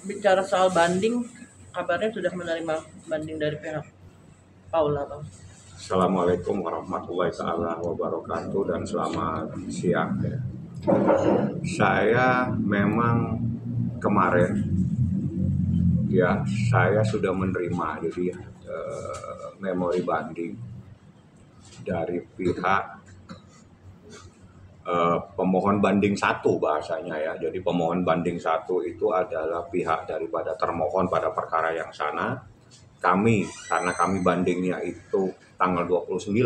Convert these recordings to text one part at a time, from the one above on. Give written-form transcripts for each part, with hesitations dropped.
Bicara soal banding, kabarnya sudah menerima banding dari pihak Paula, Bang. Assalamualaikum warahmatullahi wabarakatuh dan selamat siang. Saya memang kemarin saya sudah menerima memori banding dari pihak pemohon banding satu bahasanya ya. Jadi pemohon banding satu itu adalah pihak daripada termohon pada perkara yang sana. Karena kami bandingnya itu tanggal 29,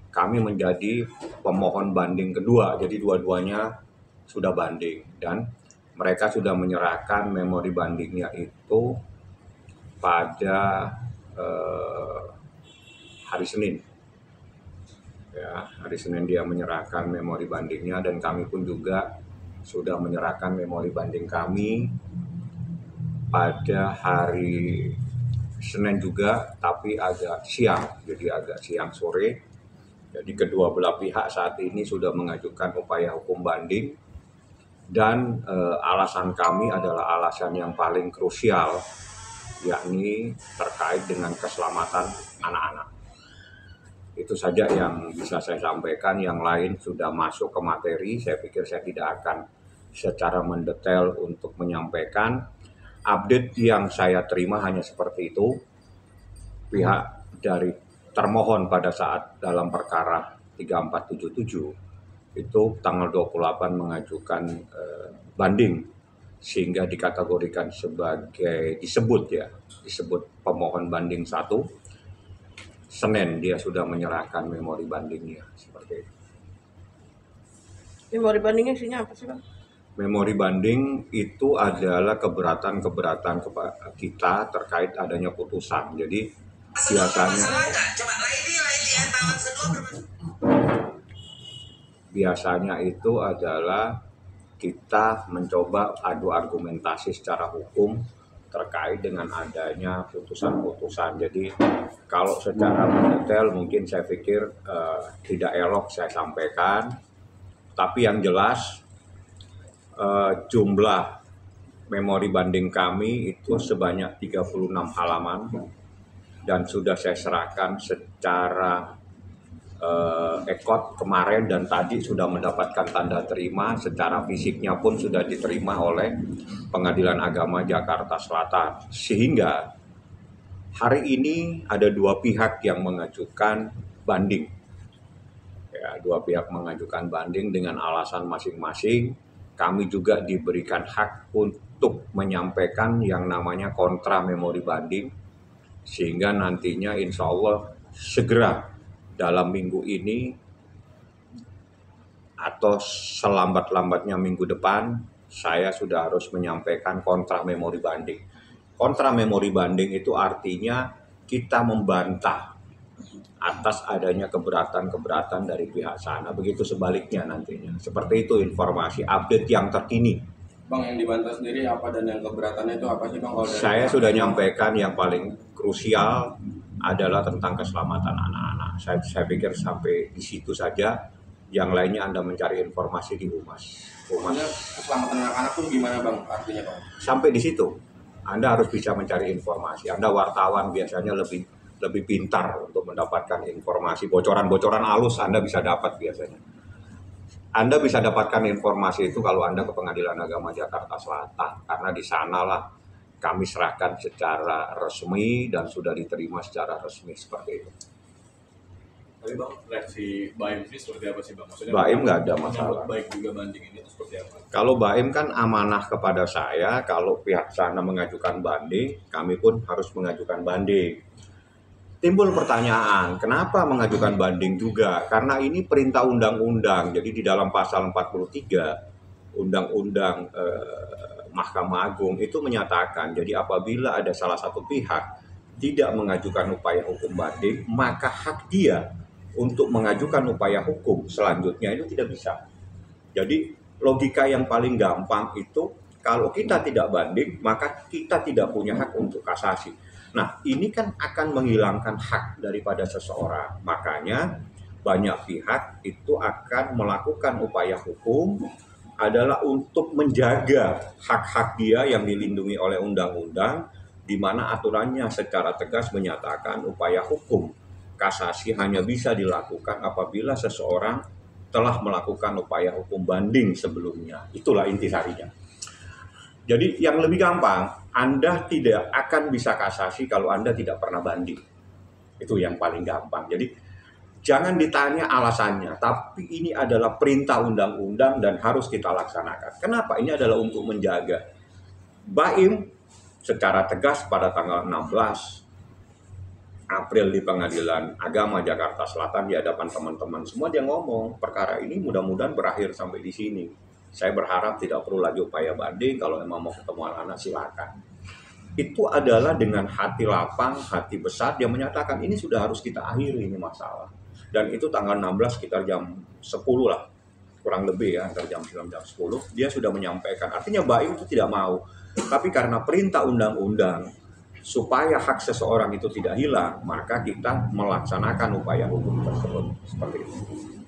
kami menjadi pemohon banding kedua. Jadi dua-duanya sudah banding dan mereka sudah menyerahkan memori bandingnya itu pada hari Senin. Ya, hari Senin dia menyerahkan memori bandingnya dan kami pun juga sudah menyerahkan memori banding kami pada hari Senin juga, tapi agak siang, jadi agak siang sore. Jadi kedua belah pihak saat ini sudah mengajukan upaya hukum banding dan alasan kami adalah alasan yang paling krusial, yakni terkait dengan keselamatan anak-anak. Itu saja yang bisa saya sampaikan, yang lain sudah masuk ke materi. Saya pikir saya tidak akan secara mendetail untuk menyampaikan. Update yang saya terima hanya seperti itu. Pihak dari termohon pada saat dalam perkara 3477 itu tanggal 28 mengajukan banding sehingga dikategorikan sebagai disebut pemohon banding 1. Senin dia sudah menyerahkan memori bandingnya seperti itu. Memori bandingnya isinya apa sih, Bang? Memori banding itu adalah keberatan kita terkait adanya putusan. Jadi biasanya itu adalah kita mencoba adu argumentasi secara hukum terkait dengan adanya putusan-putusan. Jadi kalau secara mendetail mungkin saya pikir tidak elok saya sampaikan. Tapi yang jelas jumlah memori banding kami itu sebanyak 36 halaman dan sudah saya serahkan secara ekot kemarin dan tadi sudah mendapatkan tanda terima, secara fisiknya pun sudah diterima oleh Pengadilan Agama Jakarta Selatan. Sehingga hari ini ada dua pihak yang mengajukan banding. Ya, dua pihak mengajukan banding dengan alasan masing-masing. Kami juga diberikan hak untuk menyampaikan yang namanya kontra memori banding. Sehingga nantinya insya Allah segera dalam minggu ini atau selambat-lambatnya minggu depan saya sudah harus menyampaikan kontra memori banding. Kontra memori banding itu artinya kita membantah atas adanya keberatan-keberatan dari pihak sana. Begitu sebaliknya nantinya. Seperti itu informasi update yang terkini. Bang, yang dibantah sendiri apa dan yang keberatannya itu apa sih, Bang? Saya sudah nyampaikan yang paling krusial adalah tentang keselamatan anak-anak. Saya pikir sampai di situ saja. Yang lainnya Anda mencari informasi di Humas. Keselamatan anak-anak itu gimana, Bang? Artinya, Bang? Sampai di situ. Anda harus bisa mencari informasi. Anda wartawan biasanya lebih pintar untuk mendapatkan informasi. Bocoran-bocoran halus Anda bisa dapat biasanya. Anda bisa dapatkan informasi itu kalau Anda ke Pengadilan Agama Jakarta Selatan, karena di sanalah kami serahkan secara resmi dan sudah diterima secara resmi seperti itu. Tapi Bang, reaksi Baim ini seperti apa sih Bang? Maksudnya Baim nggak ada masalah. Baik juga banding ini itu seperti apa? Kalau Baim kan amanah kepada saya, kalau pihak sana mengajukan banding, kami pun harus mengajukan banding. Timbul pertanyaan, kenapa mengajukan banding juga? Karena ini perintah undang-undang, jadi di dalam pasal 43 Undang-Undang Mahkamah Agung itu menyatakan, jadi apabila ada salah satu pihak tidak mengajukan upaya hukum banding, maka hak dia untuk mengajukan upaya hukum selanjutnya itu tidak bisa. Jadi logika yang paling gampang itu, kalau kita tidak banding, maka kita tidak punya hak untuk kasasi. Nah, ini kan akan menghilangkan hak daripada seseorang. Makanya banyak pihak itu akan melakukan upaya hukum adalah untuk menjaga hak-hak dia yang dilindungi oleh undang-undang, di mana aturannya secara tegas menyatakan upaya hukum kasasi hanya bisa dilakukan apabila seseorang telah melakukan upaya hukum banding sebelumnya. Itulah intisarinya. Jadi yang lebih gampang, Anda tidak akan bisa kasasi kalau Anda tidak pernah banding. Itu yang paling gampang. Jadi jangan ditanya alasannya, tapi ini adalah perintah undang-undang dan harus kita laksanakan. Kenapa? Ini adalah untuk menjaga. BAIM secara tegas pada tanggal 16 April di Pengadilan Agama Jakarta Selatan di hadapan teman-teman semua dia ngomong, perkara ini mudah-mudahan berakhir sampai di sini. Saya berharap tidak perlu lagi upaya banding, kalau emang mau ketemu anak silakan. Itu adalah dengan hati lapang, hati besar, dia menyatakan ini sudah harus kita akhiri ini masalah. Dan itu tanggal 16 sekitar jam 10 lah, kurang lebih ya, antara jam 9 jam 10, dia sudah menyampaikan. Artinya BAIM itu tidak mau, tapi karena perintah undang-undang, supaya hak seseorang itu tidak hilang, maka kita melaksanakan upaya hukum tersebut. Seperti itu.